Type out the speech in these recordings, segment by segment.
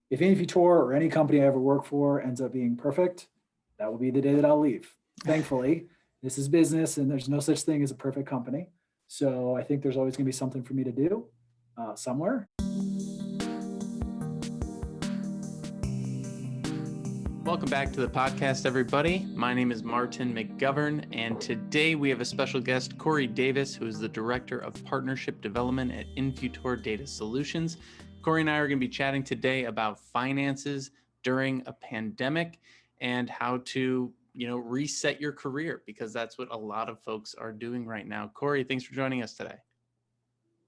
if Infutor or any company I ever work for ends up being perfect, that will be the day that I'll leave. Thankfully, this is business and there's no such thing as a perfect company. So I think there's always going to be something for me to do somewhere. Welcome back to the podcast, everybody. My name is Martin McGovern, and today we have a special guest, Cory Davis, who is the Director of Partnership Development at Infutor Data Solutions. Cory and I are going to be chatting today about finances during a pandemic and how to, reset your career, because that's what a lot of folks are doing right now. Cory, thanks for joining us today.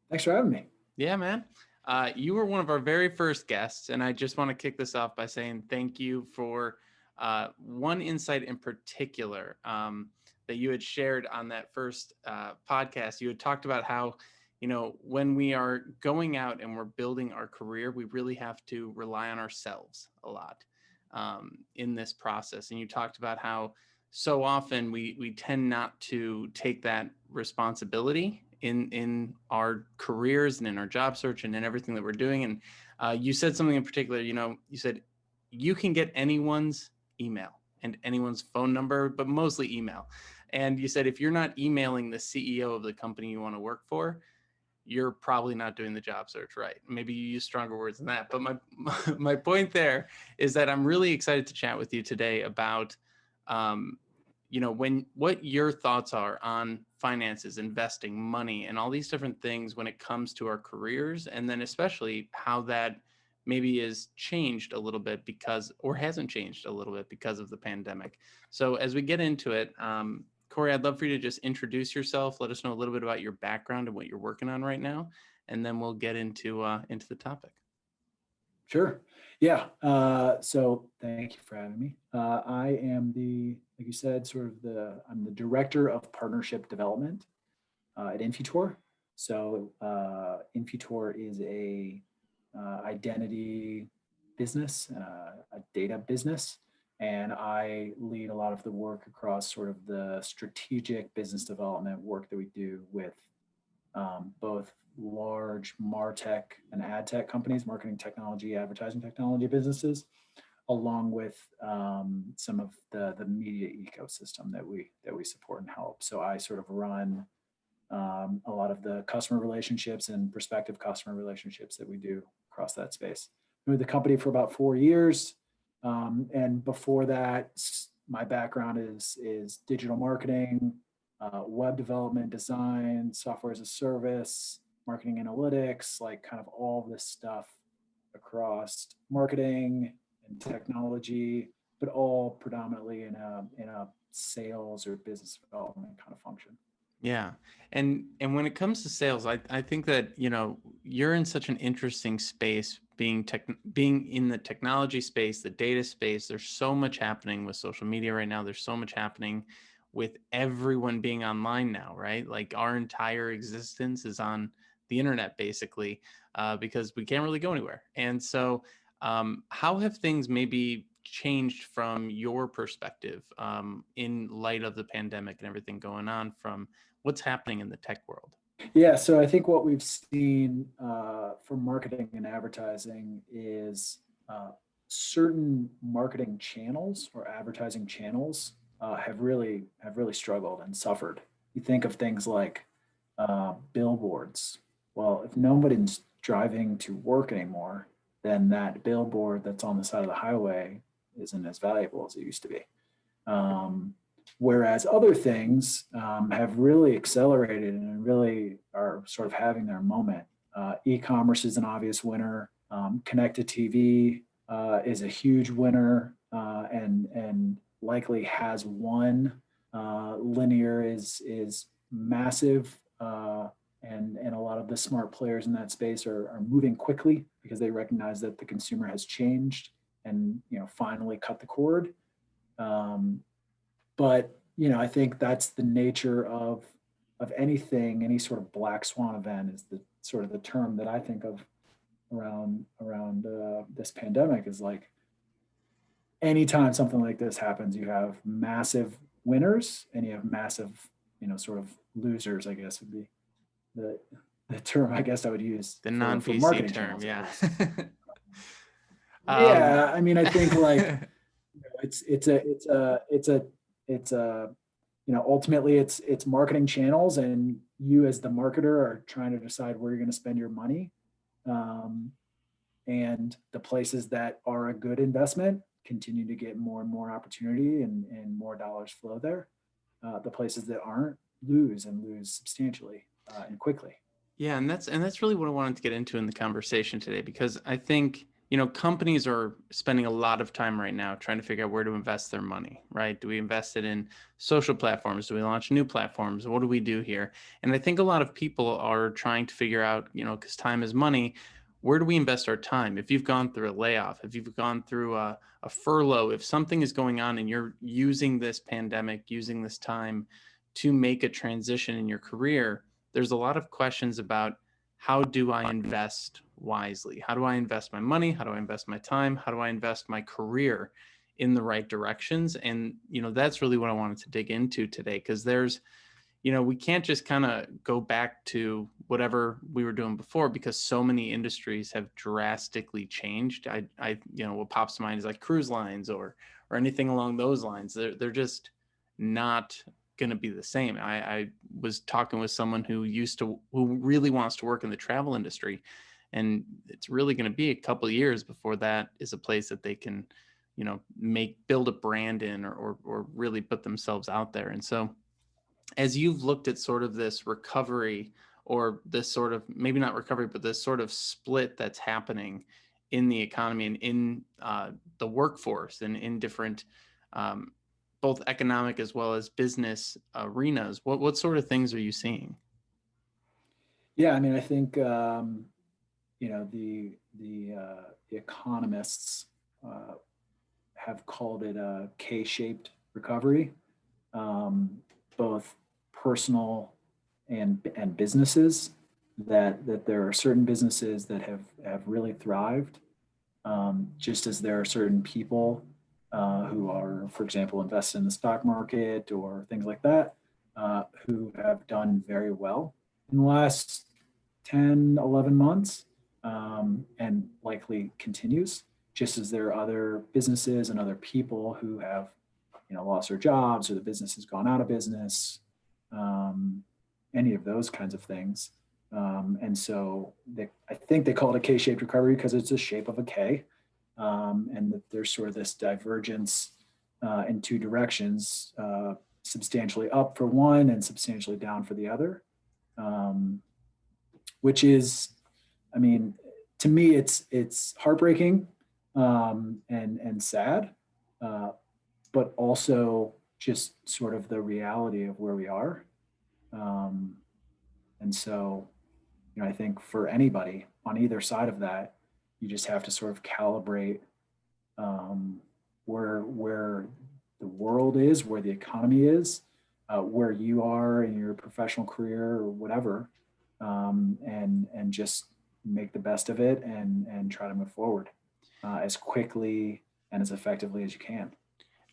Thanks for having me. Yeah, man. You were one of our very first guests, and I just want to kick this off by saying thank you for one insight in particular that you had shared on that first podcast. You had talked about how, when we are going out and we're building our career, we really have to rely on ourselves a lot in this process. And you talked about how so often we tend not to take that responsibility in our careers and in our job search and in everything that we're doing. And you said something in particular, you said you can get anyone's email and anyone's phone number, but mostly email. And you said, if you're not emailing the CEO of the company you want to work for, you're probably not doing the job search right. Maybe you use stronger words than that. But my point there is that I'm really excited to chat with you today about what your thoughts are on finances, investing, money, and all these different things when it comes to our careers, and then especially how that maybe is changed a little bit or hasn't changed a little bit because of the pandemic. So as we get into it, Cory, I'd love for you to just introduce yourself, let us know a little bit about your background and what you're working on right now, and then we'll get into the topic. Sure. Yeah. So thank you for having me. I am like you said, I'm the Director of Partnership Development at Infutor. So Infutor is a identity business, a data business, and I lead a lot of the work across sort of the strategic business development work that we do with both large MarTech and ad tech companies, marketing technology, advertising technology businesses, along with some of the media ecosystem that we support and help. So I sort of run a lot of the customer relationships and prospective customer relationships that we do across that space. I've been with the company for about 4 years, and before that, my background is digital marketing, web development, design, software as a service, marketing analytics, like kind of all this stuff across marketing and technology, but all predominantly in a sales or business development kind of function. Yeah. And when it comes to sales, I think that, you're in such an interesting space being in the technology space, the data space. There's so much happening with social media right now. There's so much happening with everyone being online now, right? Like our entire existence is on the internet basically, because we can't really go anywhere. And so how have things maybe changed from your perspective in light of the pandemic and everything going on, from what's happening in the tech world? Yeah, so I think what we've seen for marketing and advertising is certain marketing channels or advertising channels have really struggled and suffered. You think of things like billboards. Well, if nobody's driving to work anymore, then that billboard that's on the side of the highway isn't as valuable as it used to be. Whereas other things have really accelerated and really are sort of having their moment. E-commerce is an obvious winner. Connected TV is a huge winner and likely has won. Linear is massive, and a lot of the smart players in that space are moving quickly because they recognize that the consumer has changed and finally cut the cord. But I think that's the nature of anything. Any sort of black swan event is the sort of the term that I think of around this pandemic. Is like anytime something like this happens, you have massive winners and you have massive sort of losers, I guess would be the term I guess I would use. The non-PC term, yeah. Yeah, I mean, I think like it's a ultimately it's marketing channels, and you as the marketer are trying to decide where you're going to spend your money. Um, and the places that are a good investment continue to get more and more opportunity, and more dollars flow there. The places that aren't lose, and lose substantially and quickly. Yeah, and that's really what I wanted to get into in the conversation today, because I think, companies are spending a lot of time right now trying to figure out where to invest their money, right? Do we invest it in social platforms? Do we launch new platforms? What do we do here? And I think a lot of people are trying to figure out, because time is money, where do we invest our time? If you've gone through a layoff, if you've gone through a furlough, if something is going on and you're using this pandemic, using this time to make a transition in your career, there's a lot of questions about, how do I invest wisely? How do I invest my money? How do I invest my time? How do I invest my career in the right directions? And, that's really what I wanted to dig into today, because we can't just kind of go back to whatever we were doing before, because so many industries have drastically changed. What pops to mind is like cruise lines or anything along those lines. They're just not going to be the same. I was talking with someone who really wants to work in the travel industry, and it's really going to be a couple of years before that is a place that they can, build a brand in, or really put themselves out there. And so, as you've looked at sort of this recovery, or this sort of, maybe not recovery, but this sort of split that's happening in the economy and in the workforce, and in different, um, both economic as well as business arenas, what sort of things are you seeing? Yeah, I mean, I think the economists uh, have called it a K-shaped recovery, um, both personal and businesses. That there are certain businesses that have really thrived, just as there are certain people who are, for example, invested in the stock market or things like that, who have done very well in the last 10, 11 months, and likely continues, just as there are other businesses and other people who have lost their jobs, or the business has gone out of business, um, any of those kinds of things. And so I think they call it a K-shaped recovery because it's the shape of a K, and that there's sort of this divergence in two directions, substantially up for one and substantially down for the other, um, which is, I mean, to me, it's heartbreaking, and sad, uh, but also just sort of the reality of where we are. Um, and so, I think for anybody on either side of that, you just have to sort of calibrate, um, where the world is, where the economy is, where you are in your professional career or whatever, and just make the best of it, and try to move forward as quickly and as effectively as you can.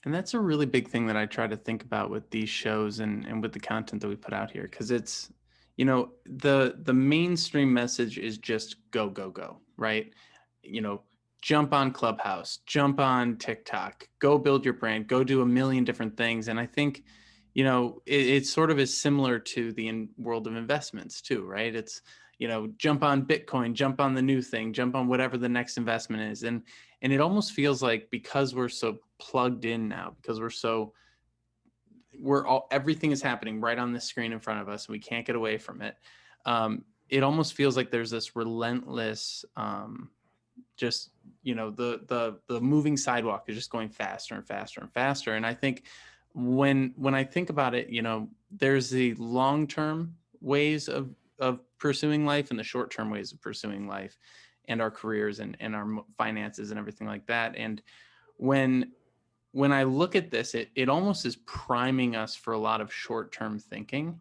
And that's a really big thing that I try to think about with these shows, and with the content that we put out here, because it's, the mainstream message is just go, go, go, right? You know, jump on Clubhouse, jump on TikTok, go build your brand, go do a million different things. And I think, it sort of is similar to the world of investments too, right? It's, jump on Bitcoin, jump on the new thing, jump on whatever the next investment is. And it almost feels like, because we're so plugged in now, because everything is happening right on the screen in front of us, and we can't get away from it. It almost feels like there's this relentless, just, the moving sidewalk is just going faster and faster and faster. And I think, when I think about it, there's the long-term ways of pursuing life, and the short-term ways of pursuing life, and our careers, and our finances and everything like that. And when I look at this, it almost is priming us for a lot of short-term thinking,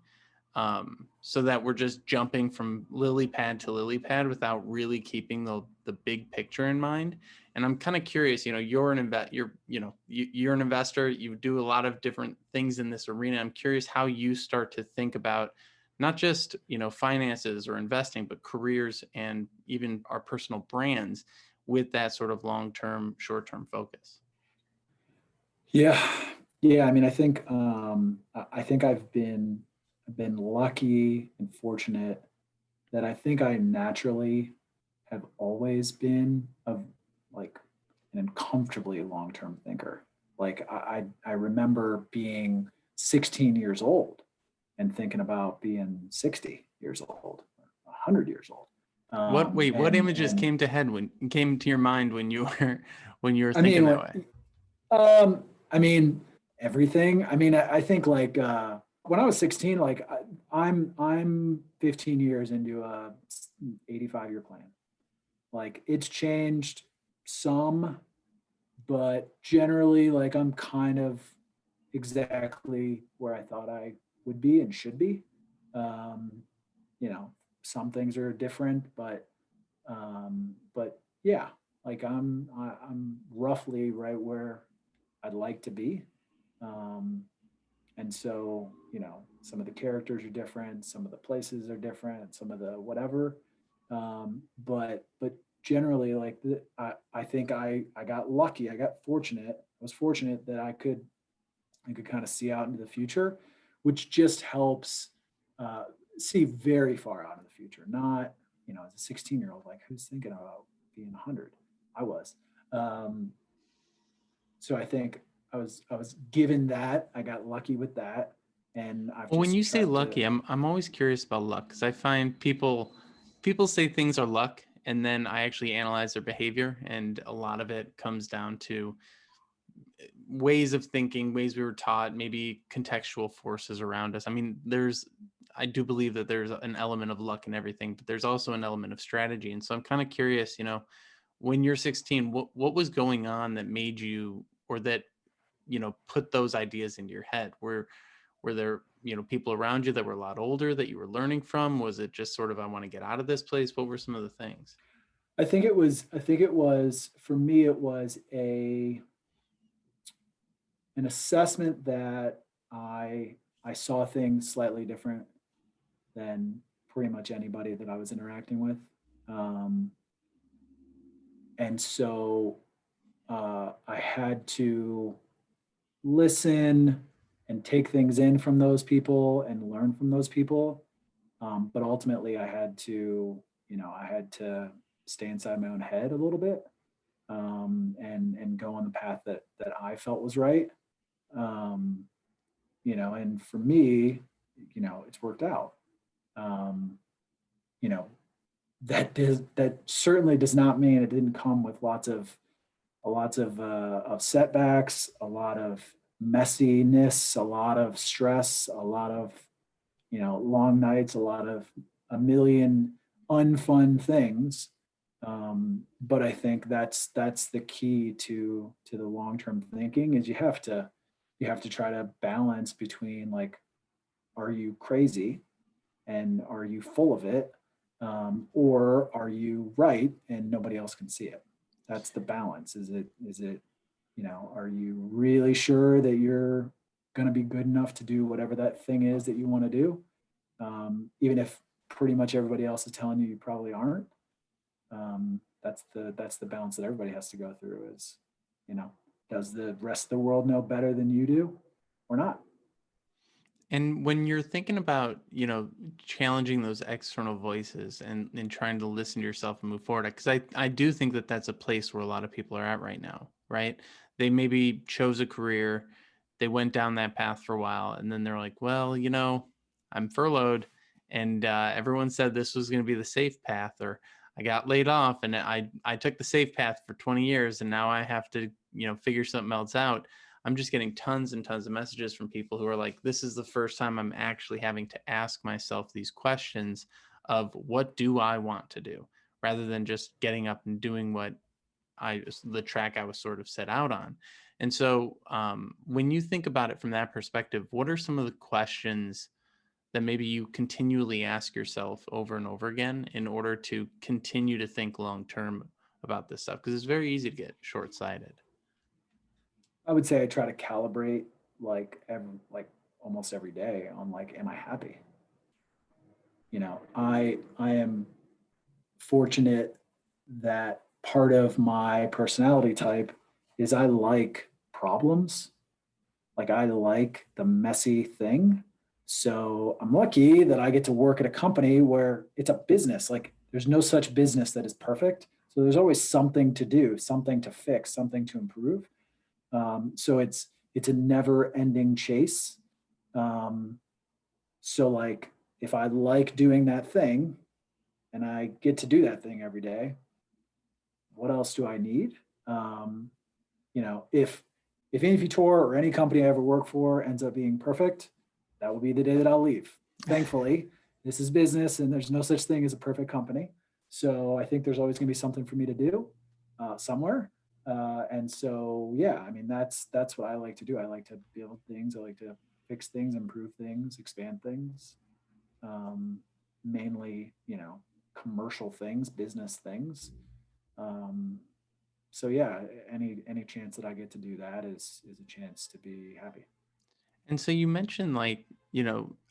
so that we're just jumping from lily pad to lily pad without really keeping the big picture in mind. And I'm kind of curious, you're an investor, you do a lot of different things in this arena. I'm curious how you start to think about not just, finances or investing, but careers, and even our personal brands, with that sort of long-term, short-term focus? Yeah. Yeah. I mean, I think I've been lucky and fortunate that I think I naturally have always been like an uncomfortably long-term thinker. Like I remember being 16 years old and thinking about being 60 years old, 100 years old. What images And came to your mind when you were when you were I thinking mean, that way? I mean, everything. I mean, I think like when I was 16, like I'm 15 years into a 85-year plan. Like it's changed some, but generally, like I'm kind of exactly where I thought I would be and should be. Um, you know, some things are different, but yeah, like I'm roughly right where I'd like to be. Um, and so, some of the characters are different, some of the places are different, some of the whatever. But generally, like I think I got lucky. I got fortunate. I was fortunate that I could kind of see out into the future, which just helps uh, see very far out in the future. Not, as a 16-year-old, like who's thinking about being 100? I was. Um, so I think I was given that. I got lucky with that, and I've Well, when just you say tried to. lucky, I'm always curious about luck because I find people say things are luck, and then I actually analyze their behavior, and a lot of it comes down to ways of thinking, ways we were taught, maybe contextual forces around us. I mean, I do believe that there's an element of luck in everything, but there's also an element of strategy. And so I'm kind of curious, when you're 16, what was going on that made you, or that, put those ideas into your head? Were there, people around you that were a lot older that you were learning from? Was it just sort of, I want to get out of this place? What were some of the things? I think it was for me. It was an assessment that I saw things slightly different than pretty much anybody that I was interacting with. Um, and so I had to listen and take things in from those people and learn from those people. But ultimately, I had to stay inside my own head a little bit, and go on the path that I felt was right. Um, and for me, it's worked out. Um, you know, that certainly does not mean it didn't come with lots of setbacks, a lot of messiness, a lot of stress, a lot of long nights, a million unfun things. But I think that's the key to the long term thinking is you have to try to balance between like, are you crazy and are you full of it, or are you right and nobody else can see it? That's the balance. Is it are you really sure that you're going to be good enough to do whatever that thing is that you want to do, even if pretty much everybody else is telling you probably aren't? That's the balance that everybody has to go through. Is you know does the rest of the world know better than you do or not? And when you're thinking about, challenging those external voices and trying to listen to yourself and move forward, because I do think that that's a place where a lot of people are at right now, right? They maybe chose a career, they went down that path for a while, and then they're like, well, I'm furloughed, and everyone said this was going to be the safe path, or I got laid off, and I took the safe path for 20 years, and now I have to, figure something else out. I'm just getting tons and tons of messages from people who are like, this is the first time I'm actually having to ask myself these questions of what do I want to do, rather than just getting up and doing the track I was sort of set out on. And so when you think about it from that perspective, what are some of the questions that maybe you continually ask yourself over and over again in order to continue to think long term about this stuff? Because it's very easy to get short sighted. I would say I try to calibrate like almost every day on like, am I happy? I am fortunate that part of my personality type is I like problems. Like I like the messy thing. So I'm lucky that I get to work at a company where it's a business. Like there's no such business that is perfect. So there's always something to do, something to fix, something to improve. So it's a never ending chase. Um, so like if I like doing that thing and I get to do that thing every day, what else do I need? Um, if Infutor or any company I ever work for ends up being perfect, that will be the day that I'll leave. Thankfully, this is business and there's no such thing as a perfect company. So I think there's always going to be something for me to do somewhere. And so, yeah, I mean, that's what I like to do. I like to build things. I like to fix things, improve things, expand things. Mainly, commercial things, business things. Um, so yeah, any chance that I get to do that is a chance to be happy. And so you mentioned like,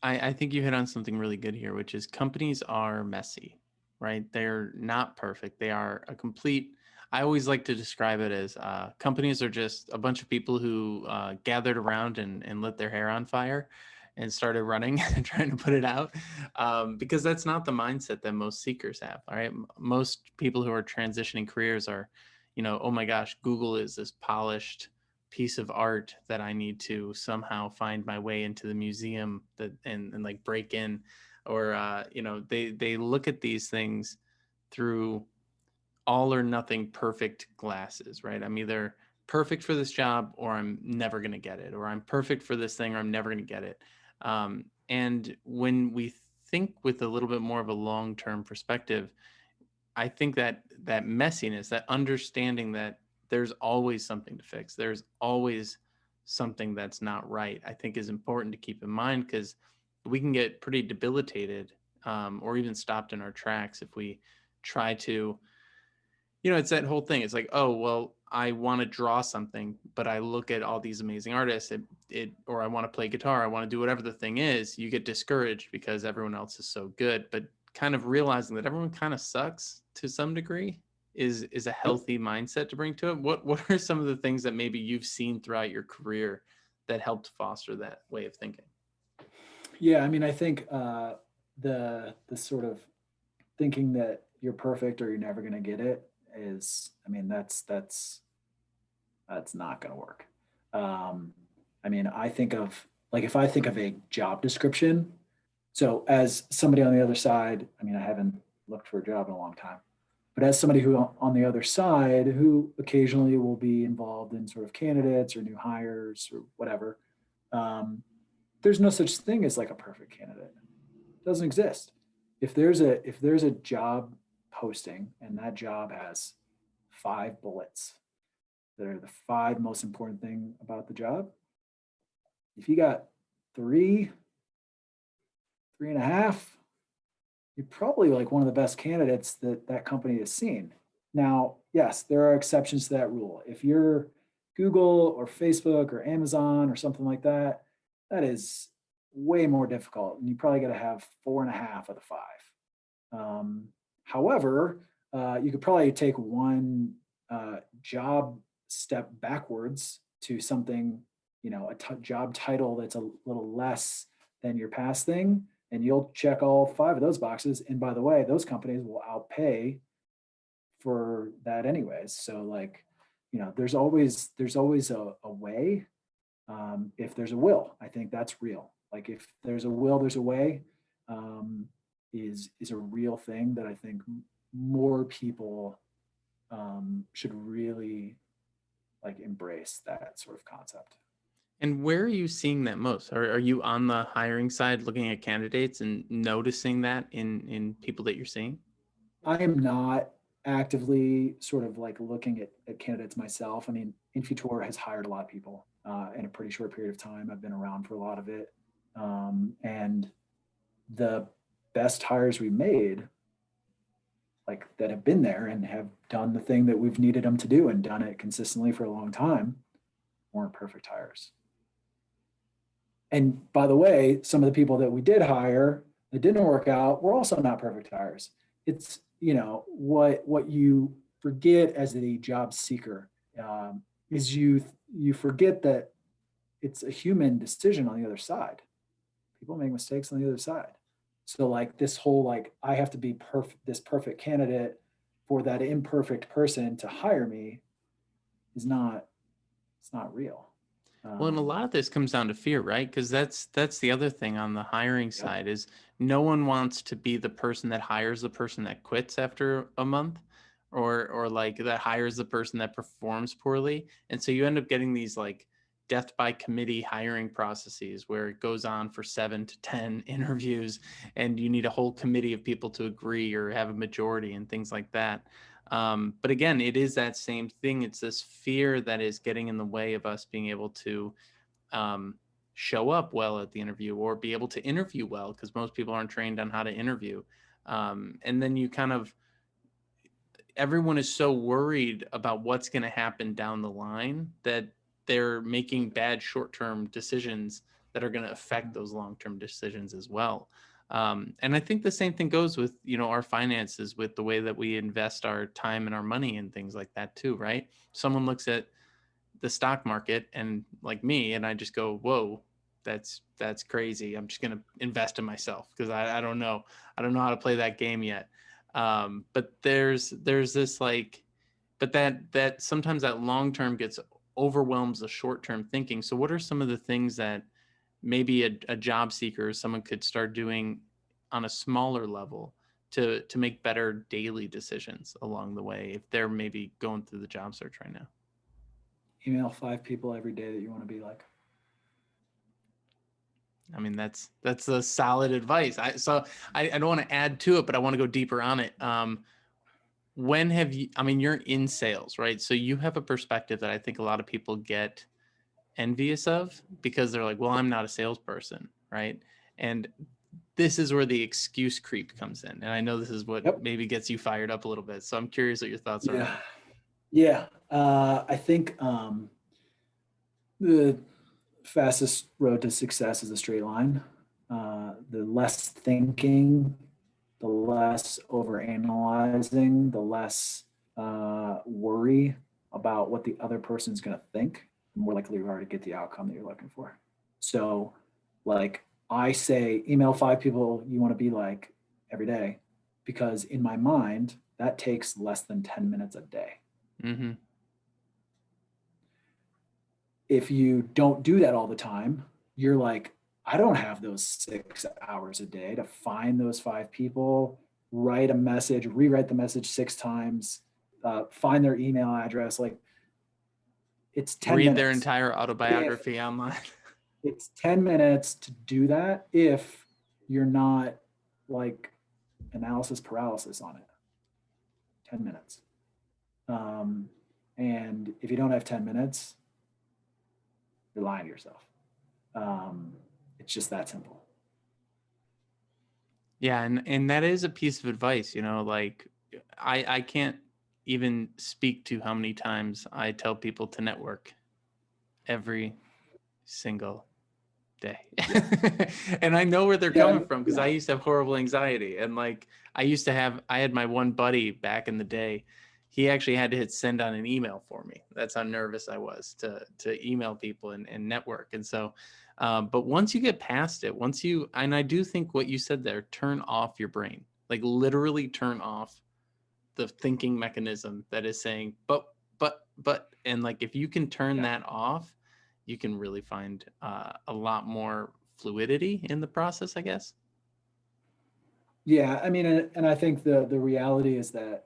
I think you hit on something really good here, which is companies are messy, right? They're not perfect. They are a complete, I always like to describe it as companies are just a bunch of people who gathered around and lit their hair on fire and started running and trying to put it out, because that's not the mindset that most seekers have. All right. Most people who are transitioning careers are, oh my gosh, Google is this polished piece of art that I need to somehow find my way into the museum that and like break in, or they look at these things through all or nothing perfect glasses, right? I'm either perfect for this job or I'm never going to get it, or I'm perfect for this thing or I'm never going to get it. And when we think with a little bit more of a long-term perspective, I think that that messiness, that understanding that there's always something to fix, there's always something that's not right, I think is important to keep in mind, because we can get pretty debilitated, or even stopped in our tracks if we try to, it's that whole thing. It's like, oh, well, I want to draw something, but I look at all these amazing artists, or I want to play guitar, I want to do whatever the thing is. You get discouraged because everyone else is so good, but kind of realizing that everyone kind of sucks to some degree is a Yep. healthy mindset to bring to it. What are some of the things that maybe you've seen throughout your career that helped foster that way of thinking? Yeah, I mean, I think the sort of thinking that you're perfect or you're never going to get it is, I mean, that's not going to work. I mean, I think of like if I think of a job description. So as somebody on the other side, I mean, I haven't looked for a job in a long time, but as somebody who on the other side who occasionally will be involved in sort of candidates or new hires or whatever, um, there's no such thing as like a perfect candidate. It doesn't exist. If there's a job posting and that job has 5 bullets that are the 5 most important thing about the job, if you got three, 3.5, you're probably like one of the best candidates that that company has seen. Now, yes, there are exceptions to that rule. If you're Google or Facebook or Amazon or something like that, that is way more difficult. And you probably got to have 4.5 of the 5. However, you could probably take one job step backwards to something, a job title that's a little less than your past thing, and you'll check all 5 of those boxes. And by the way, those companies will outpay for that anyways. So like, there's always a way. If there's a will, I think that's real. Like if there's a will, there's a way. Um, is a real thing that I think more people should really like embrace that sort of concept. And where are you seeing that most? Are you on the hiring side looking at candidates and noticing that in people that you're seeing? I am not actively sort of like looking at candidates myself. I mean, Infutor has hired a lot of people in a pretty short period of time. I've been around for a lot of it. And the best hires we made, like that have been there and have done the thing that we've needed them to do and done it consistently for a long time, weren't perfect hires. And by the way, some of the people that we did hire that didn't work out were also not perfect hires. It's, what you forget as a job seeker is you forget that it's a human decision on the other side. People make mistakes on the other side. So like this whole like I have to be this perfect candidate for that imperfect person to hire me is not, it's not real. Well, and a lot of this comes down to fear, right? Because that's the other thing on the hiring side is no one wants to be the person that hires the person that quits after a month, or like that hires the person that performs poorly. And so you end up getting these like death by committee hiring processes where it goes on for 7 to 10 interviews, and you need a whole committee of people to agree or have a majority and things like that. But again, it is that same thing. It's this fear that is getting in the way of us being able to show up well at the interview or be able to interview well, because most people aren't trained on how to interview. And then you kind of, everyone is so worried about what's going to happen down the line that they're making bad short-term decisions that are going to affect those long-term decisions as well. And I think the same thing goes with, you know, our finances, with the way that we invest our time and our money and things like that too, right? Someone looks at the stock market and like me, and I just go, whoa, that's crazy. I'm just going to invest in myself because I don't know. I don't know how to play that game yet. But there's this like, but that sometimes that long-term gets overwhelms the short-term thinking. So what are some of the things that maybe a job seeker or someone could start doing on a smaller level to make better daily decisions along the way if they're maybe going through the job search right now? Email 5 people every day that you want to be like. I mean, that's a solid advice. I don't want to add to it, but I want to go deeper on it. When have you, I mean, you're in sales, right? So you have a perspective that I think a lot of people get envious of, because they're like, well, I'm not a salesperson, right? And this is where the excuse creep comes in. And I know this is what maybe gets you fired up a little bit. So I'm curious what your thoughts are on that. Yeah. I think the fastest road to success is a straight line. The less thinking, the less overanalyzing, the less worry about what the other person's going to think, the more likely you are to get the outcome that you're looking for. So, like I say, email 5 people you want to be like every day, because in my mind, that takes less than 10 minutes a day. Mm-hmm. If you don't do that all the time, you're like, I don't have those 6 hours a day to find those 5 people, write a message, rewrite the message 6 times, find their email address. Like, it's 10 minutes. Read their entire autobiography online. It's 10 minutes to do that if you're not like analysis paralysis on it. 10 minutes. And if you don't have 10 minutes, you're lying to yourself. It's just that simple. Yeah, and that is a piece of advice, you know, like I can't even speak to how many times I tell people to network every single day. And I know where they're coming from, because I used to have horrible anxiety. And like I had my one buddy back in the day. He actually had to hit send on an email for me. That's how nervous I was to email people and network. And so, but once you get past it, and I do think what you said there, turn off your brain, like literally turn off the thinking mechanism that is saying, but, and like, if you can turn that off, you can really find a lot more fluidity in the process, I guess. Yeah. I mean, and I think the reality is that,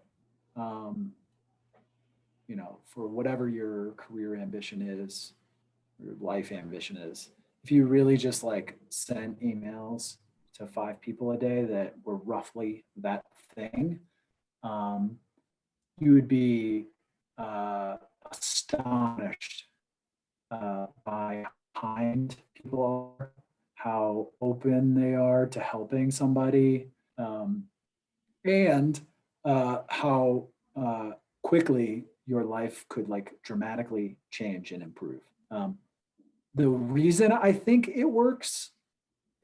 you know, for whatever your career ambition is, your life ambition is, if you really just like sent emails to 5 people a day that were roughly that thing, you would be astonished by how kind people are, how open they are to helping somebody, and how quickly your life could like dramatically change and improve. The reason I think it works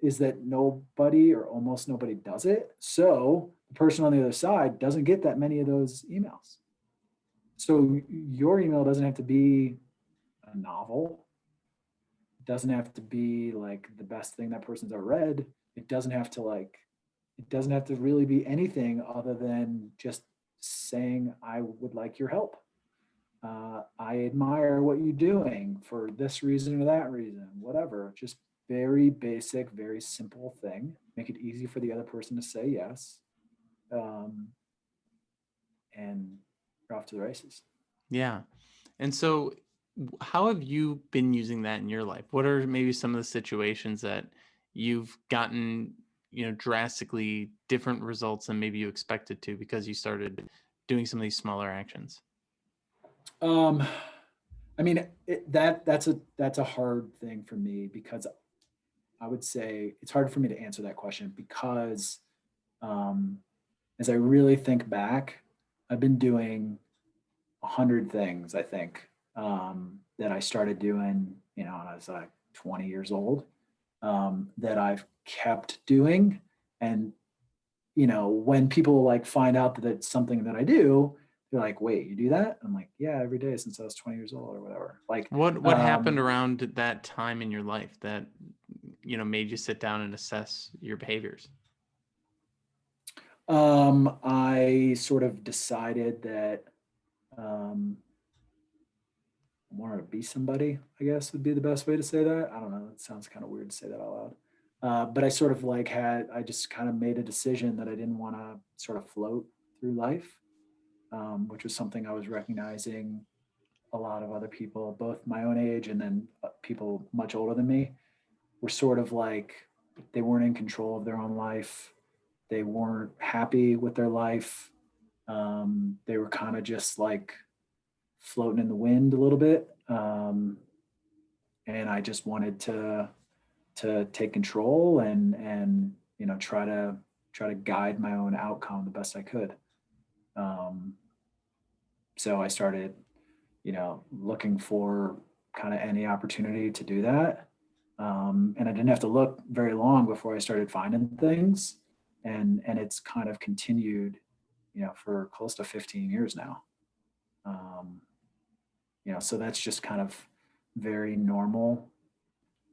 is that nobody or almost nobody does it. So the person on the other side doesn't get that many of those emails. So your email doesn't have to be a novel. It doesn't have to be like the best thing that person's ever read. It doesn't have to like, it doesn't have to really be anything other than just saying, I would like your help. I admire what you're doing for this reason or that reason, whatever. Just very basic, very simple thing. Make it easy for the other person to say yes. Um, and you're off to the races. Yeah. And so how have you been using that in your life? What are maybe some of the situations that you've gotten, drastically different results than maybe you expected to because you started doing some of these smaller actions? Um, I mean, that's a hard thing for me because I would say it's hard for me to answer that question because um, as I really think back, I've been doing 100 things, I think, that I started doing, when I was like 20 years old, that I've kept doing. And, when people like find out that it's something that I do, they're like, wait, you do that? I'm like, yeah, every day since I was 20 years old or whatever. Like, What happened around that time in your life that made you sit down and assess your behaviors? I sort of decided that um, I wanted to be somebody, I guess would be the best way to say that. I don't know. It sounds kind of weird to say that out loud. But I sort of like I just kind of made a decision that I didn't want to sort of float through life, which was something I was recognizing a lot of other people, both my own age and then people much older than me, were sort of like they weren't in control of their own life. They weren't happy with their life. They were kind of just like floating in the wind a little bit. And I just wanted to take control and try to guide my own outcome the best I could. Um, so I started, looking for kind of any opportunity to do that. And I didn't have to look very long before I started finding things, and it's kind of continued, for close to 15 years now. Um, so that's just kind of very normal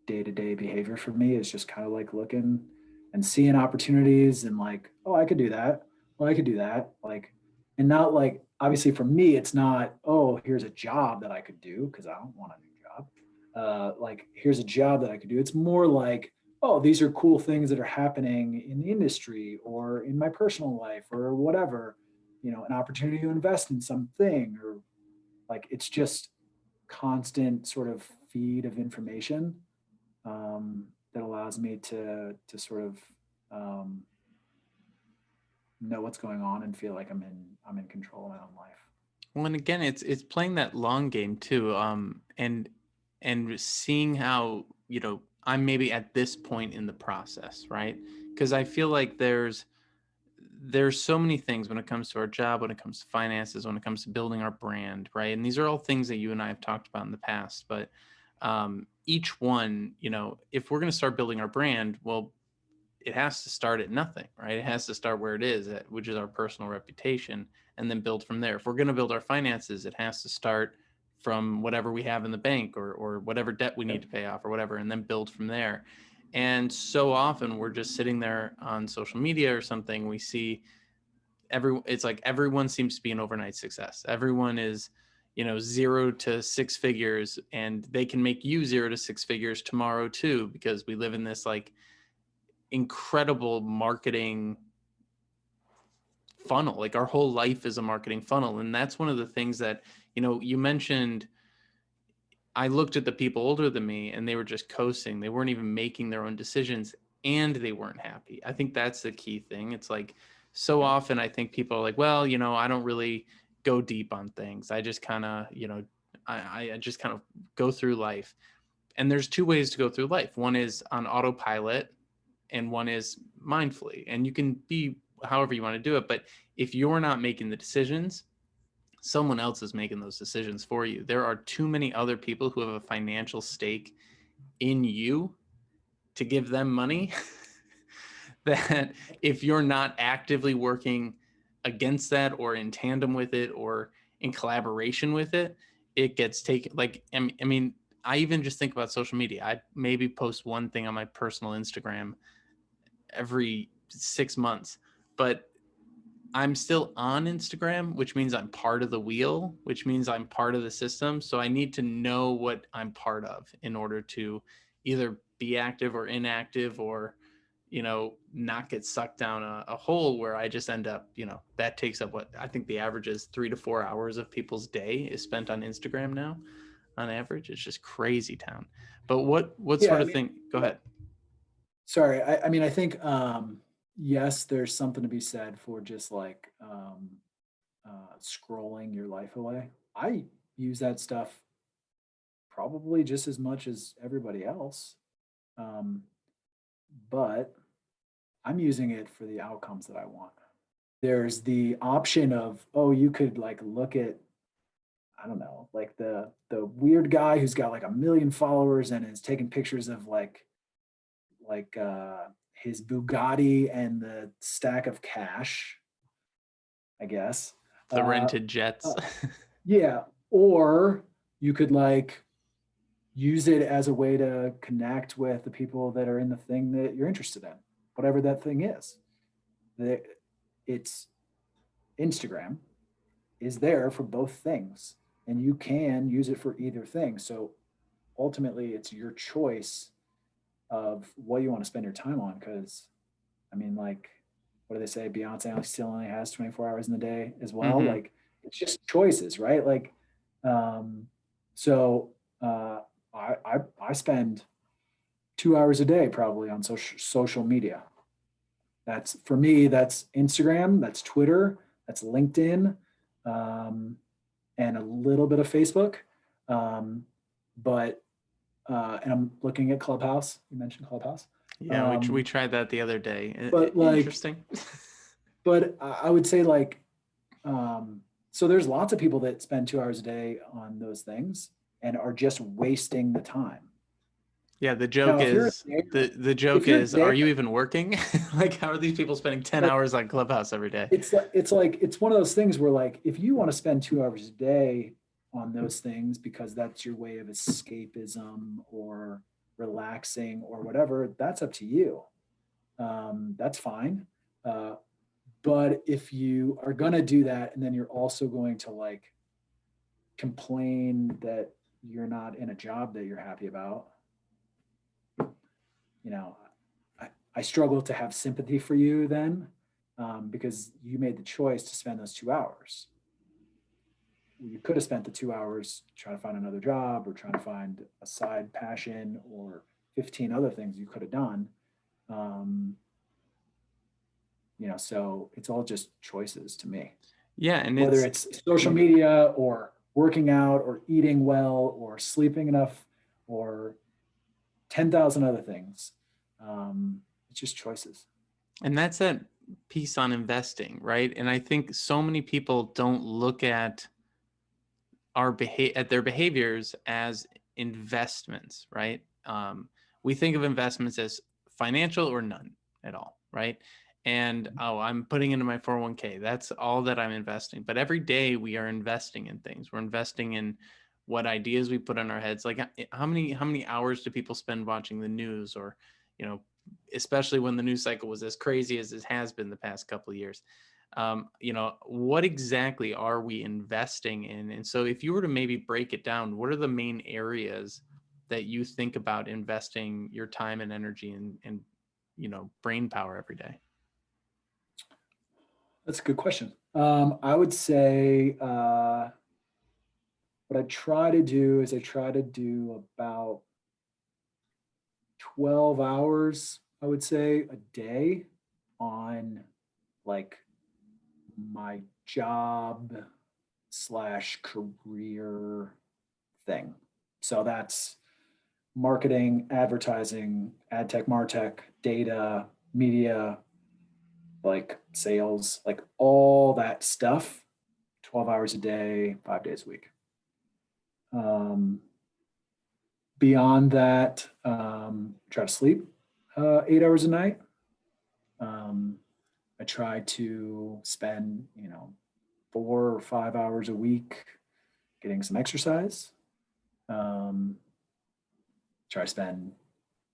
day-to-day behavior for me, is just kind of like looking and seeing opportunities and like, oh, I could do that. Well, I could do that. Like, and not like, obviously for me, it's not, oh, here's a job that I could do because I don't want a new job. Like, here's a job that I could do. It's more like, oh, these are cool things that are happening in the industry or in my personal life or whatever, an opportunity to invest in something, or like, it's just constant sort of feed of information, that allows me to sort of um, know what's going on and feel like I'm in control of my own life. Well, and again, it's playing that long game too, and seeing how I'm maybe at this point in the process, right? Because I feel like there's so many things when it comes to our job, when it comes to finances, when it comes to building our brand, right? And these are all things that you and I have talked about in the past, but each one, if we're going to start building our brand, well, it has to start at nothing, right? It has to start where it is, which is our personal reputation, and then build from there. If we're going to build our finances, it has to start from whatever we have in the bank, or whatever debt we need to pay off or whatever, and then build from there. And so often we're just sitting there on social media or something. We see it's like everyone seems to be an overnight success. Everyone is, 0 to 6 figures, and they can make you 0 to 6 figures tomorrow too, because we live in this like incredible marketing funnel. Like our whole life is a marketing funnel. And that's one of the things that, you mentioned. I looked at the people older than me and they were just coasting. They weren't even making their own decisions, and they weren't happy. I think that's the key thing. It's like so often I think people are like, well, I don't really go deep on things. I just kind of, I just kind of go through life. And there's two ways to go through life. One is on autopilot, and one is mindfully. And you can be however you want to do it. But if you're not making the decisions, someone else is making those decisions for you. There are too many other people who have a financial stake in you to give them money that if you're not actively working against that or in tandem with it or in collaboration with it, it gets taken. Like, I mean, I even just think about social media. I maybe post one thing on my personal Instagram every 6 months, but I'm still on Instagram, which means I'm part of the wheel, which means I'm part of the system. So I need to know what I'm part of in order to either be active or inactive, or, not get sucked down a hole where I just end up, that takes up what I think the average is 3 to 4 hours of people's day is spent on Instagram now on average. It's just crazy town. But what Yeah, sort I of mean, thing? Go ahead. sorry. I mean, I think, yes, there's something to be said for just like scrolling your life away. I use that stuff probably just as much as everybody else. Um, but I'm using it for the outcomes that I want. There's the option of, oh, you could like look at, I don't know, like the weird guy who's got like 1 million followers and is taking pictures of his Bugatti and the stack of cash, I guess. The Uh, rented jets. yeah. Or you could like use it as a way to connect with the people that are in the thing that you're interested in, whatever that thing is. It's Instagram is there for both things, and you can use it for either thing. So ultimately, it's your choice of what you want to spend your time on. Because, I mean, like, what do they say? Beyonce still only has 24 hours in the day as well. Mm-hmm. Like, it's just choices, right? Like, um, so I spend 2 hours a day probably on social media. That's for me. That's Instagram. That's Twitter. That's LinkedIn, and a little bit of Facebook. Um, but and I'm looking at Clubhouse. You mentioned Clubhouse. Yeah, we tried that the other day. But like, Interesting. but I would say like, so there's lots of people that spend 2 hours a day on those things and are just wasting the time. Yeah, the Now, joke if you're is there, the if joke you're is, are there, you even working? Like, how are these people spending 10 like, hours on Clubhouse every day? it's one of those things where like if you want to spend 2 hours a day on those things because that's your way of escapism or relaxing or whatever, that's up to you. That's fine. Uh, but if you are going to do that and then you're also going to like complain that you're not in a job that you're happy about, you know, I struggle to have sympathy for you then, because you made the choice to spend those 2 hours. You could have spent the 2 hours trying to find another job or trying to find a side passion or 15 other things you could have done. Um, so it's all just choices to me. Yeah, and Whether it's social media or working out or eating well or sleeping enough or 10,000 other things. It's just choices. And that's that piece on investing, right? And I think so many people don't look at their behaviors as investments, right? We think of investments as financial or none at all, right? And I'm putting into my 401k. That's all that I'm investing. But every day we are investing in things. We're investing in what ideas we put in our heads. Like, how many hours do people spend watching the news, or, especially when the news cycle was as crazy as it has been the past couple of years? What exactly are we investing in? And so if you were to maybe break it down, what are the main areas that you think about investing your time and energy and brain power every day? That's a good question. I would say what I try to do is I try to do about 12 hours, I would say, a day on like my job slash career thing. So that's marketing, advertising, ad tech, martech, data, media, like sales, like all that stuff, 12 hours a day, 5 days a week. Beyond that, try to sleep 8 hours a night. I try to spend, 4 or 5 hours a week getting some exercise. Try to spend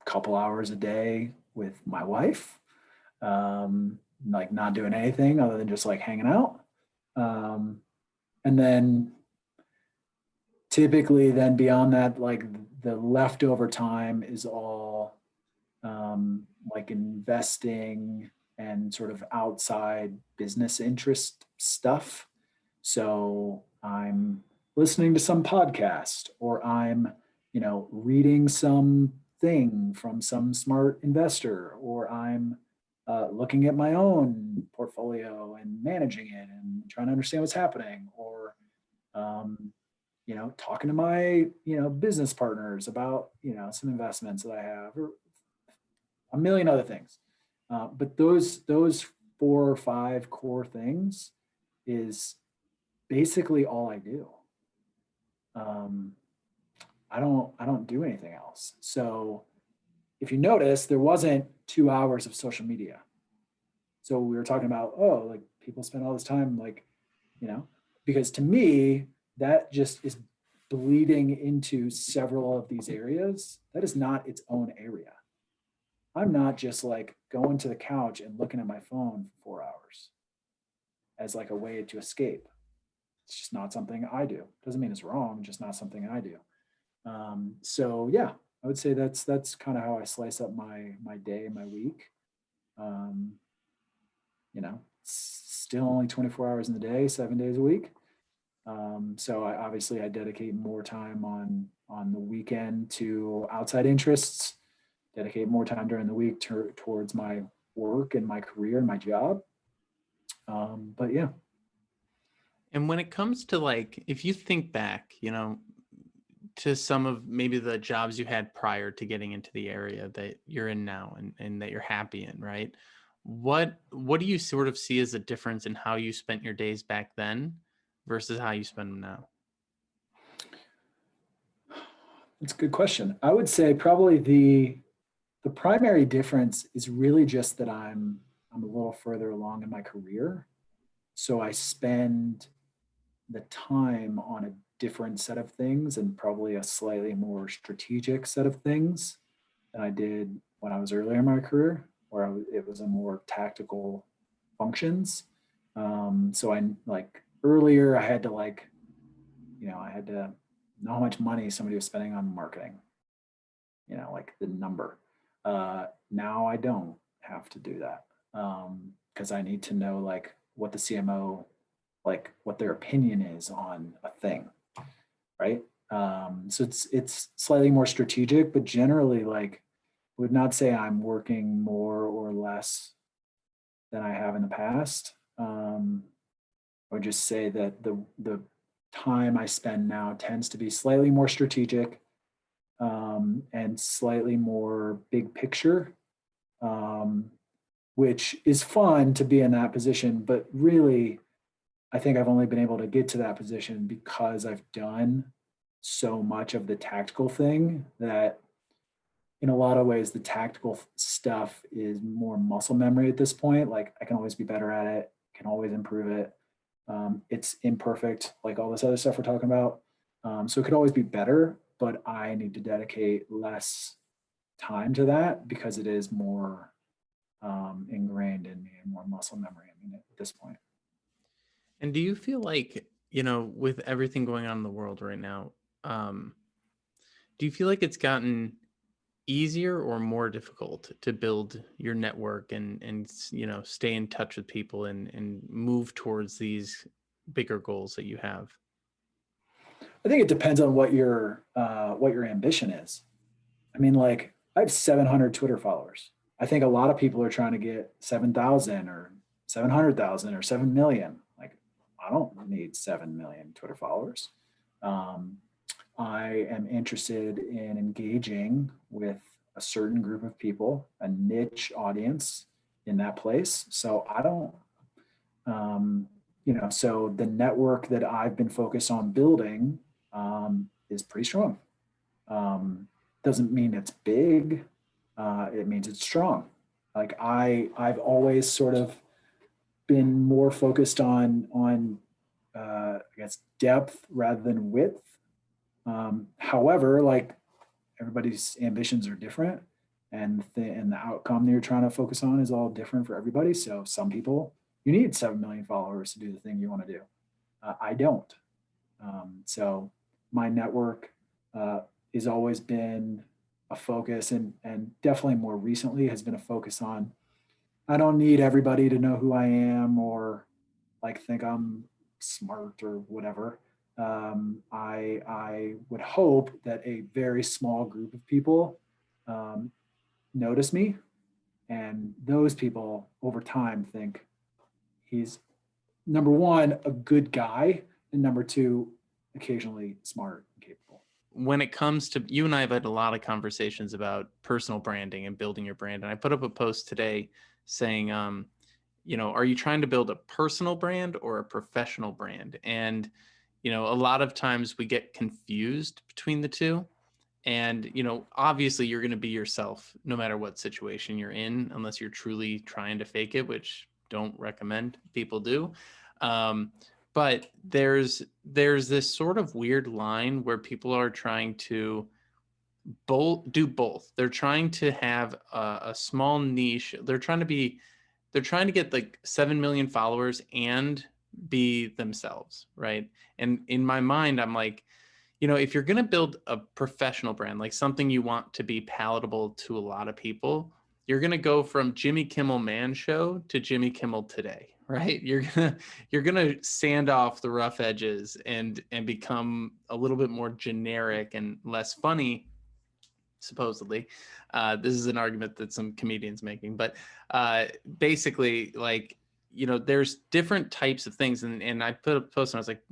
a couple hours a day with my wife, like not doing anything other than just like hanging out. And then typically then beyond that, like the leftover time is all like investing and sort of outside business interest stuff. So I'm listening to some podcast, or I'm, reading something from some smart investor, or I'm looking at my own portfolio and managing it and trying to understand what's happening, or talking to my business partners about some investments that I have, or a million other things. But those 4 or 5 core things is basically all I do. I don't do anything else. So if you notice, there wasn't 2 hours of social media. So we were talking about, like people spend all this time, like, because to me, that just is bleeding into several of these areas. That is not its own area. I'm not just like going to the couch and looking at my phone for 4 hours as like a way to escape. It's just not something I do. Doesn't mean it's wrong, just not something I do. So yeah, I would say that's kind of how I slice up my day, my week. Still only 24 hours in the day, 7 days a week. So I dedicate more time on the weekend to outside interests, dedicate more time during the week towards my work and my career and my job. But yeah. And when it comes to like, if you think back, to some of maybe the jobs you had prior to getting into the area that you're in now and that you're happy in, right? What do you sort of see as a difference in how you spent your days back then versus how you spend them now? That's a good question. I would say probably the primary difference is really just that I'm a little further along in my career. So I spend the time on a different set of things and probably a slightly more strategic set of things than I did when I was earlier in my career, where it was a more tactical functions. So I like earlier I had to I had to know how much money somebody was spending on marketing, like the number. Now I don't have to do that because I need to know like what the CMO, like what their opinion is on a thing, right? So it's slightly more strategic, but generally like would not say I'm working more or less than I have in the past. I would just say that the time I spend now tends to be slightly more strategic and slightly more big picture, which is fun to be in that position. But really, I think I've only been able to get to that position because I've done so much of the tactical thing that in a lot of ways, the tactical stuff is more muscle memory at this point. Like I can always be better at it, can always improve it. It's imperfect, like all this other stuff we're talking about. So it could always be better, but I need to dedicate less time to that because it is more ingrained in me and more muscle memory. I mean, at this point. And do you feel like, with everything going on in the world right now, do you feel like it's gotten easier or more difficult to build your network and stay in touch with people and move towards these bigger goals that you have? I think it depends on what your ambition is. I mean, like I have 700 Twitter followers. I think a lot of people are trying to get 7,000 or 700,000 or 7 million. Like I don't need 7 million Twitter followers. I am interested in engaging with a certain group of people, a niche audience in that place. So I don't, so the network that I've been focused on building is pretty strong. Doesn't mean it's big. It means it's strong. Like I've always sort of been more focused on I guess, depth rather than width. However, like everybody's ambitions are different, and the outcome that you're trying to focus on is all different for everybody. So some people, you need 7 million followers to do the thing you want to do. I don't. So my network has always been a focus, and definitely more recently has been a focus on, I don't need everybody to know who I am or like think I'm smart or whatever. I would hope that a very small group of people um, notice me, and those people over time think he's, number one, a good guy, and number two, occasionally smart and capable. When it comes to, you and I have had a lot of conversations about personal branding and building your brand. And I put up a post today saying, are you trying to build a personal brand or a professional brand? And, a lot of times we get confused between the two. And, obviously you're going to be yourself no matter what situation you're in, unless you're truly trying to fake it, which don't recommend people do. But there's this sort of weird line where people are trying to do both. They're trying to have a small niche. They're trying to get like 7 million followers and be themselves, right? And in my mind, I'm like, if you're going to build a professional brand, like something you want to be palatable to a lot of people, you're going to go from Jimmy Kimmel Man Show to Jimmy Kimmel Today, right? You're going to sand off the rough edges and become a little bit more generic and less funny, supposedly. This is an argument that some comedians making, but basically, like, there's different types of things. And I put a post and I was like,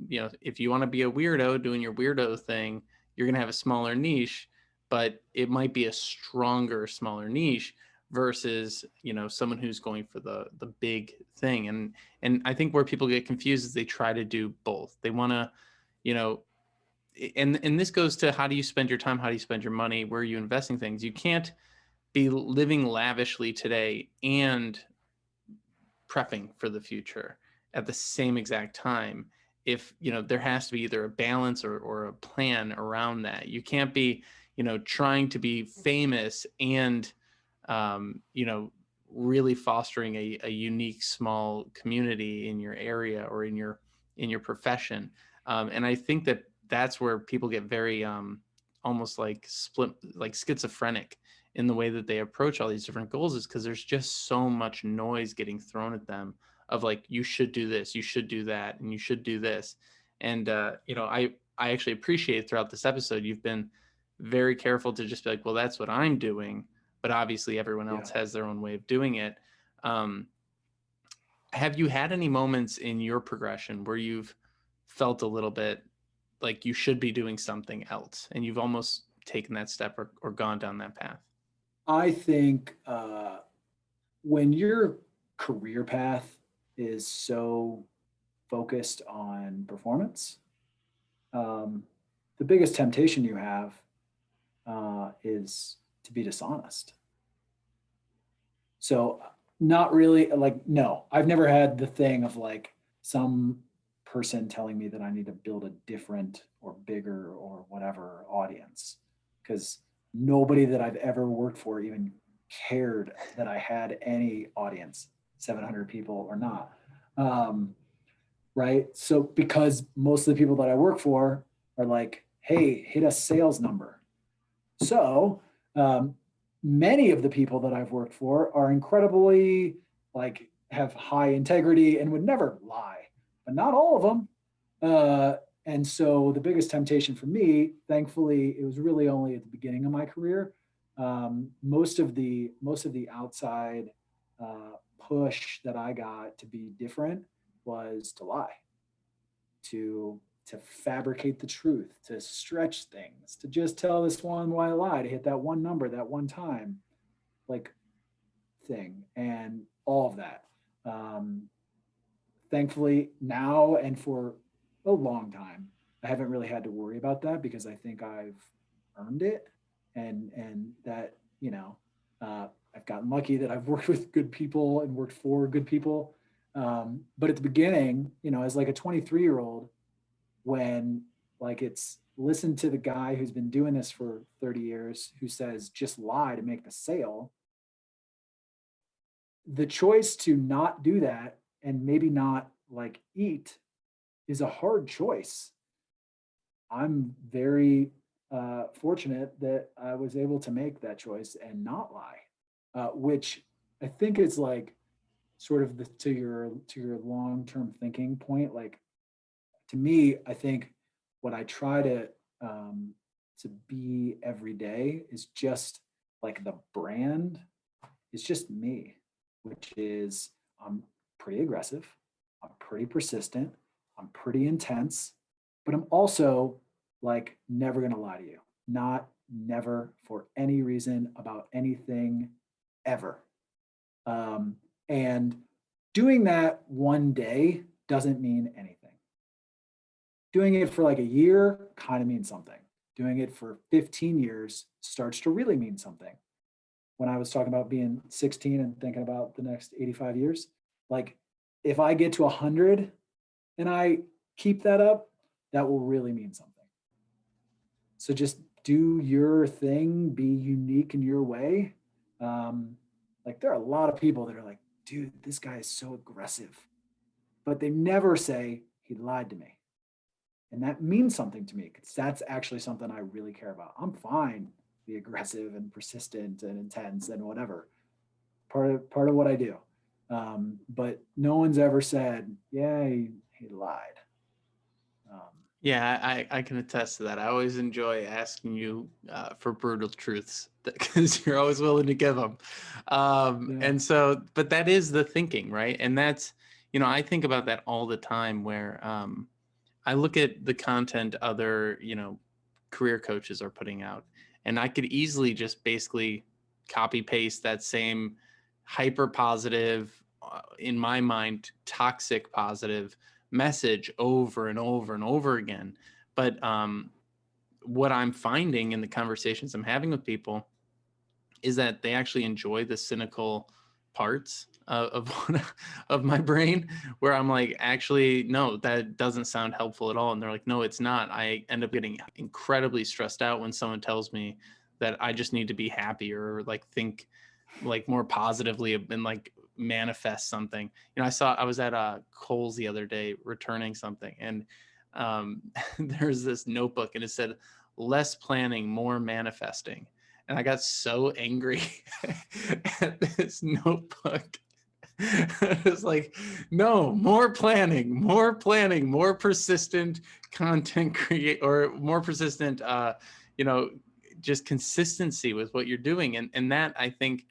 if you want to be a weirdo doing your weirdo thing, you're going to have a smaller niche, but it might be a stronger, smaller niche versus, someone who's going for the big thing. And I think where people get confused is they try to do both. They want to, and this goes to, how do you spend your time? How do you spend your money? Where are you investing things? You can't be living lavishly today and prepping for the future at the same exact time. If there has to be either a balance or a plan around that. You can't be trying to be famous and really fostering a unique small community in your area or in your profession. And I think that's where people get very almost like split, like schizophrenic in the way that they approach all these different goals, is because there's just so much noise getting thrown at them of like, you should do this, you should do that, and you should do this. And I actually appreciate throughout this episode you've been very careful to just be like, well, that's what I'm doing, but obviously everyone else has their own way of doing it. Have you had any moments in your progression where you've felt a little bit like you should be doing something else and you've almost taken that step or gone down that path? I think when your career path is so focused on performance, the biggest temptation you have is to be dishonest. So, not really, like, no, I've never had the thing of like some person telling me that I need to build a different or bigger or whatever audience, because nobody that I've ever worked for even cared that I had any audience, 700 people or not. Right. So, because most of the people that I work for are like, hey, hit a sales number. So, many of the people that I've worked for are incredibly, like, have high integrity and would never lie, but not all of them. And so the biggest temptation for me, thankfully, it was really only at the beginning of my career. Most of the outside push that I got to be different was to lie, to fabricate the truth, to stretch things, to just tell this one white lie, to hit that one number that one time, like, thing, and all of that. Thankfully now, and for a long time, I haven't really had to worry about that, because I think I've earned it, and that, I've gotten lucky that I've worked with good people and worked for good people. But at the beginning, as like a 23-year-old, when like it's listen to the guy who's been doing this for 30 years who says just lie to make the sale, the choice to not do that and maybe not like eat is a hard choice. I'm very fortunate that I was able to make that choice and not lie, which I think is like sort of to your long term thinking point. Like to me, I think what I try to be every day is just like the brand is just me, which is I'm pretty aggressive, I'm pretty persistent, I'm pretty intense, but I'm also like never gonna lie to you. Not never for any reason about anything ever. And doing that one day doesn't mean anything. Doing it for like a year kind of means something. Doing it for 15 years starts to really mean something. When I was talking about being 16 and thinking about the next 85 years, like if I get to 100 and I keep that up, that will really mean something. So just do your thing, be unique in your way. Like there are a lot of people that are like, dude, this guy is so aggressive, but they never say he lied to me. And that means something to me because that's actually something I really care about. I'm fine to be aggressive and persistent and intense and whatever. Part of what I do. But no one's ever said, yeah, he lied. Um, Yeah, I can attest to that. I always enjoy asking you for brutal truths because you're always willing to give them. yeah. And so, but that is the thinking, right? And that's, I think about that all the time where I look at the content other, career coaches are putting out, and I could easily just basically copy paste that same hyper positive, in my mind, toxic positive message over and over and over again. But what I'm finding in the conversations I'm having with people is that they actually enjoy the cynical parts of my brain where I'm like, actually, no, that doesn't sound helpful at all. And they're like, no, it's not. I end up getting incredibly stressed out when someone tells me that I just need to be happy or like think like more positively and like manifest something. I was at Kohl's the other day returning something, and there's this notebook and it said less planning, more manifesting. And I got so angry at this notebook. It's like, no, more planning, more persistent content create, or more persistent, just consistency with what you're doing. And that I think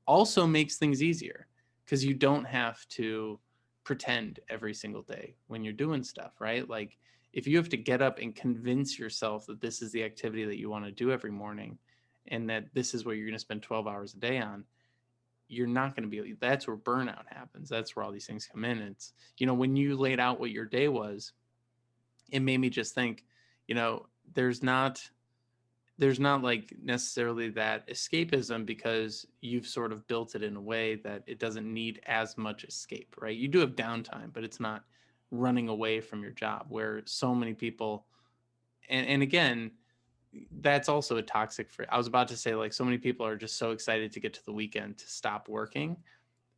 also makes things easier because you don't have to pretend every single day when you're doing stuff, right? Like if you have to get up and convince yourself that this is the activity that you want to do every morning and that this is what you're going to spend 12 hours a day on, you're not going to be, that's where burnout happens. That's where all these things come in. It's, when you laid out what your day was, it made me just think, you know, there's not like necessarily that escapism because you've sort of built it in a way that it doesn't need as much escape, right? You do have downtime, but it's not running away from your job where so many people, and again, that's also a toxic I was about to say, like, so many people are just so excited to get to the weekend to stop working,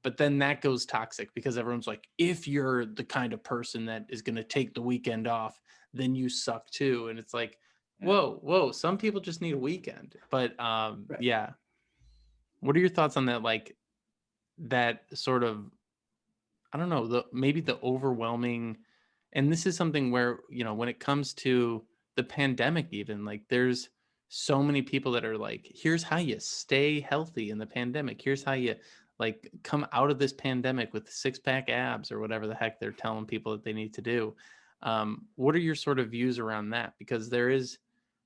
but then that goes toxic because everyone's like, if you're the kind of person that is going to take the weekend off, then you suck too. And it's like, Yeah. whoa, some people just need a weekend. But Right. yeah. What are your thoughts on that? Like that sort of, I don't know, maybe the overwhelming, and this is something where, when it comes to the pandemic, even like there's so many people that are like, here's how you stay healthy in the pandemic. Here's how you like come out of this pandemic with 6-pack abs or whatever the heck they're telling people that they need to do. What are your sort of views around that? Because there is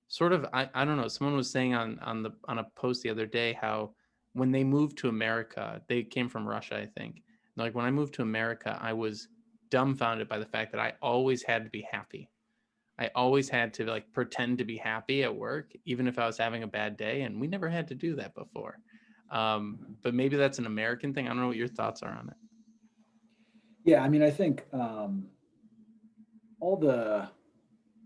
sort of, I don't know, someone was saying on a post the other day how when they moved to America, they came from Russia, I think. Like when I moved to America, I was dumbfounded by the fact that I always had to be happy. I always had to like pretend to be happy at work, even if I was having a bad day. And we never had to do that before. But maybe that's an American thing. I don't know what your thoughts are on it. Yeah, I mean, I think all the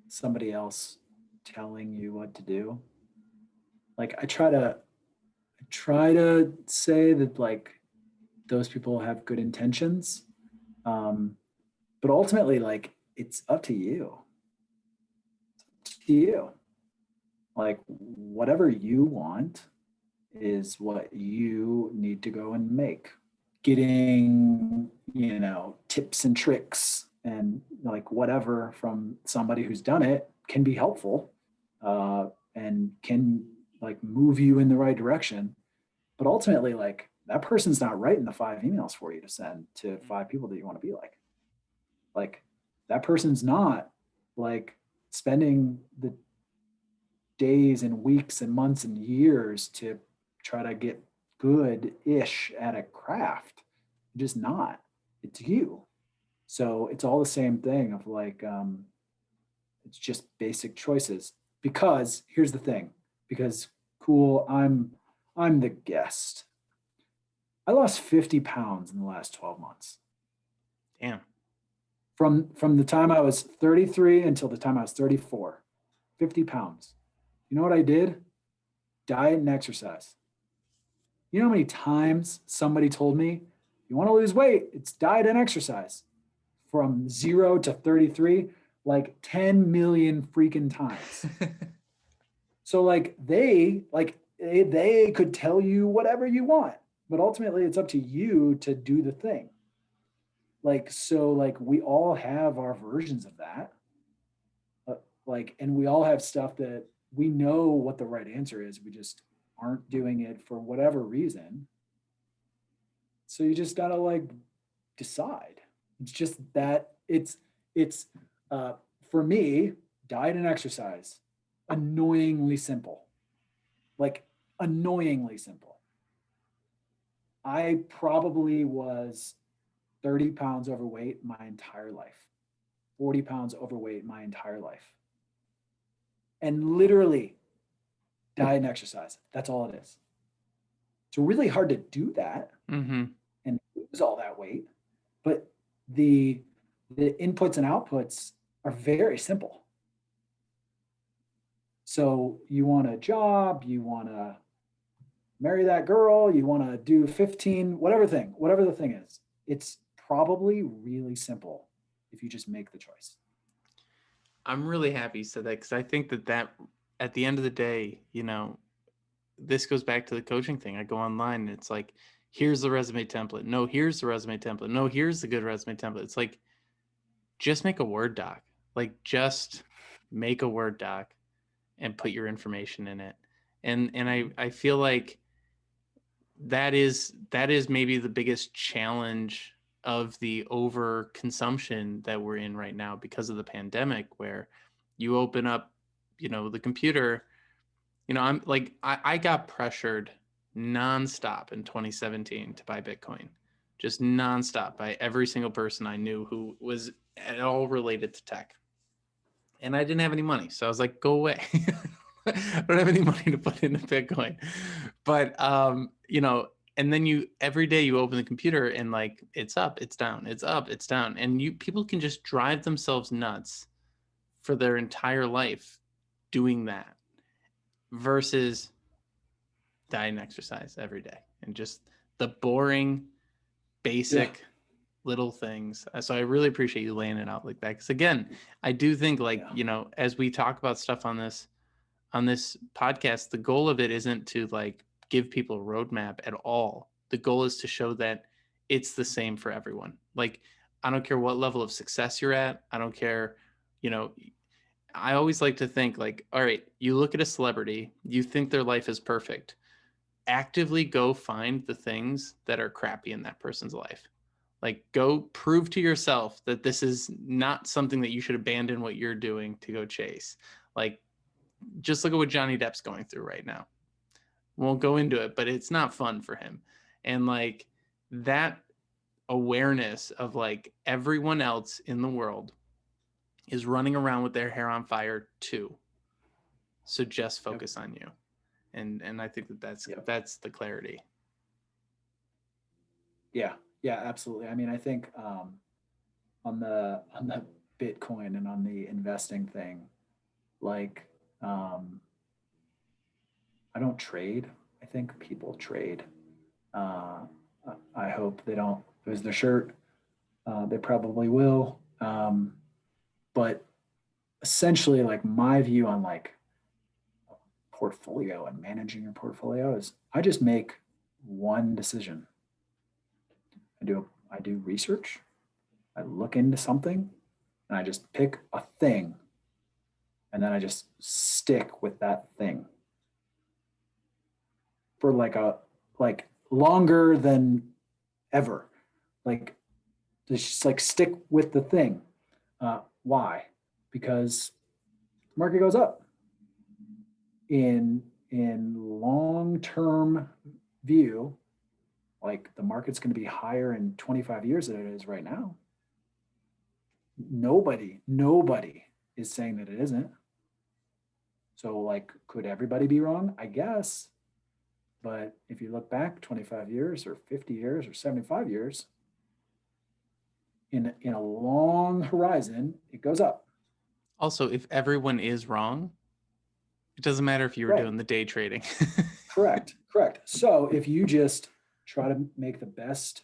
somebody else telling you what to do, like I try to say that like those people have good intentions, um, but ultimately, like it's up to you. It's up to you. Like whatever you want is what you need to go and make. Getting, tips and tricks and like whatever from somebody who's done it can be helpful, and can like move you in the right direction. But ultimately, like that person's not writing the 5 emails for you to send to 5 people that you want to be like. Like that person's not like spending the days and weeks and months and years to try to get good ish at a craft. Just not. It's you. So it's all the same thing of like, it's just basic choices. Because here's the thing, because cool, I'm the guest. I lost 50 pounds in the last 12 months. Damn. From the time I was 33 until the time I was 34. 50 pounds. You know what I did? Diet and exercise. You know how many times somebody told me, you want to lose weight, it's diet and exercise. From 0 to 33, like 10 million freaking times. So they could tell you whatever you want, but ultimately it's up to you to do the thing. Like we all have our versions of that. And we all have stuff that we know what the right answer is. We just aren't doing it for whatever reason. So you just gotta like decide. It's just that it's uh, for me, diet and exercise, annoyingly simple. Like annoyingly simple. I probably was 30 pounds overweight my entire life, 40 pounds overweight my entire life. And literally diet and exercise. That's all it is. It's really hard to do that Mm-hmm. and lose all that weight, but the the inputs and outputs are very simple. So you want a job, you want to marry that girl, you want to do 15, whatever the thing is. It's probably really simple if you just make the choice. I'm really happy you said that because I think that at the end of the day, this goes back to the coaching thing. I go online and it's like, here's the resume template. No, here's the resume template. No, here's the good resume template. It's like, just make a Word doc. Like, just make a Word doc and put your information in it. And I feel like that is maybe the biggest challenge of the over consumption that we're in right now because of the pandemic, where you open up, the computer. I'm like, I got pressured nonstop in 2017 to buy Bitcoin, just nonstop by every single person I knew who was at all related to tech. And I didn't have any money. So I was like, go away. I don't have any money to put into Bitcoin. But, and then every day you open the computer and like, it's up, it's down, it's up, it's down. And people can just drive themselves nuts for their entire life doing that versus diet and exercise every day and just the boring, basic little things. So I really appreciate you laying it out like that. Because again, I do think like, as we talk about stuff on this podcast, the goal of it isn't to like give people a roadmap at all. The goal is to show that it's the same for everyone. Like, I don't care what level of success you're at. I don't care, you know, I always like to think like, all right, you look at a celebrity, you think their life is perfect. Actively go find the things that are crappy in that person's life. Like, go prove to yourself that this is not something that you should abandon what you're doing to go chase. Like, just look at what Johnny Depp's going through right now. Won't go into it, but it's not fun for him. And like that awareness of like everyone else in the world is running around with their hair on fire too. So just focus on you. And I think that's the clarity. Yeah, absolutely. I mean, I think on the Bitcoin and on the investing thing, like I don't trade. I think people trade. Uh, I hope they don't lose their shirt. They probably will. But essentially, like my view on like portfolio and managing your portfolio is I just make one decision. I do research. I look into something and I just pick a thing and then I just stick with that thing for like longer than ever. Like just like stick with the thing. Why? Because the market goes up. In long term view, like the market's going to be higher in 25 years than it is right now. Nobody is saying that it isn't. So like, could everybody be wrong? I guess. But if you look back 25 years or 50 years or 75 years, in a long horizon, it goes up. Also, if everyone is wrong, it doesn't matter if you were doing the day trading. Correct. So if you just try to make the best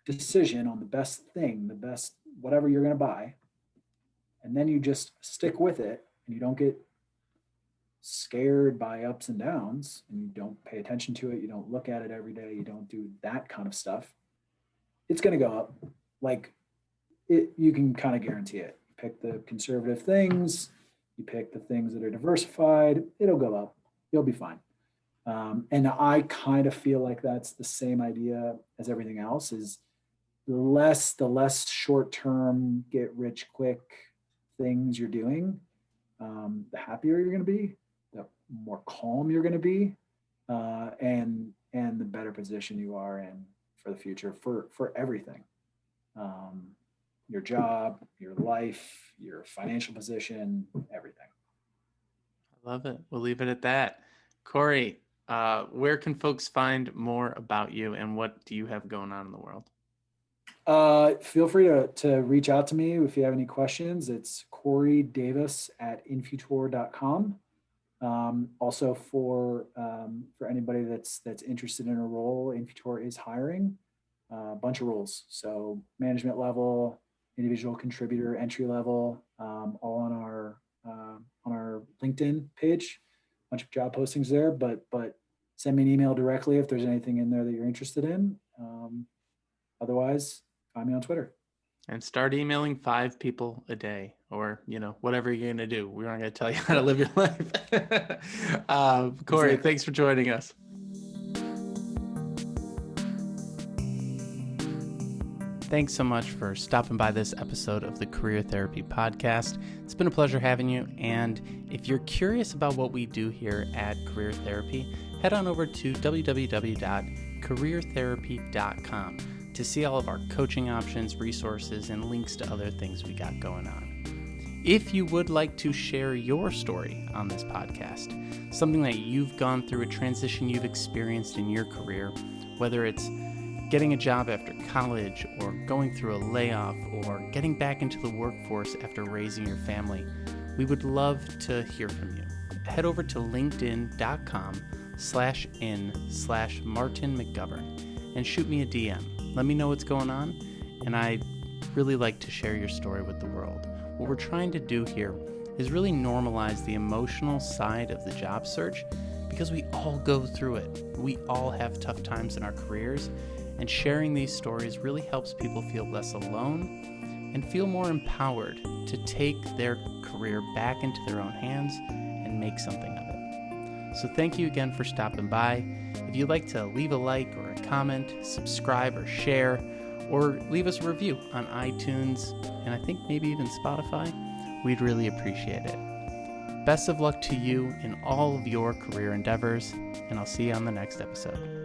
decision on the best thing, the best whatever you're going to buy, and then you just stick with it and you don't get scared by ups and downs and you don't pay attention to it, you don't look at it every day, you don't do that kind of stuff, it's going to go up. Like you can kind of guarantee it. You pick the conservative things, you pick the things that are diversified, it'll go up. You'll be fine. And I kind of feel like that's the same idea as everything else is the less short-term get rich quick things you're doing, the happier you're going to be, the more calm you're going to be, and the better position you are in for the future for everything. Your job, your life, your financial position, everything. I love it. We'll leave it at that. Cory, where can folks find more about you and what do you have going on in the world? Feel free to reach out to me if you have any questions. It's Cory Davis at infutor.com. Also for anybody that's interested in a role, Infutor is hiring a bunch of roles. So management level, individual contributor, entry level, all on our LinkedIn page. Bunch of job postings there, but send me an email directly if there's anything in there that you're interested in. Otherwise, find me on Twitter. And start emailing 5 people a day or, whatever you're going to do. We're not going to tell you how to live your life. Cory, thanks for joining us. Thanks so much for stopping by this episode of the Career Therapy Podcast. It's been a pleasure having you. And if you're curious about what we do here at Career Therapy, head on over to www.careertherapy.com to see all of our coaching options, resources, and links to other things we got going on. If you would like to share your story on this podcast, something that you've gone through, a transition you've experienced in your career, whether it's getting a job after college or going through a layoff or getting back into the workforce after raising your family, we would love to hear from you. Head over to linkedin.com/in/Martin McGovern and shoot me a DM. Let me know what's going on, and I'd really like to share your story with the world. What we're trying to do here is really normalize the emotional side of the job search because we all go through it. We all have tough times in our careers, and sharing these stories really helps people feel less alone and feel more empowered to take their career back into their own hands and make something of it. So thank you again for stopping by. If you'd like to leave a like or a comment, subscribe or share, or leave us a review on iTunes, and I think maybe even Spotify, we'd really appreciate it. Best of luck to you in all of your career endeavors, and I'll see you on the next episode.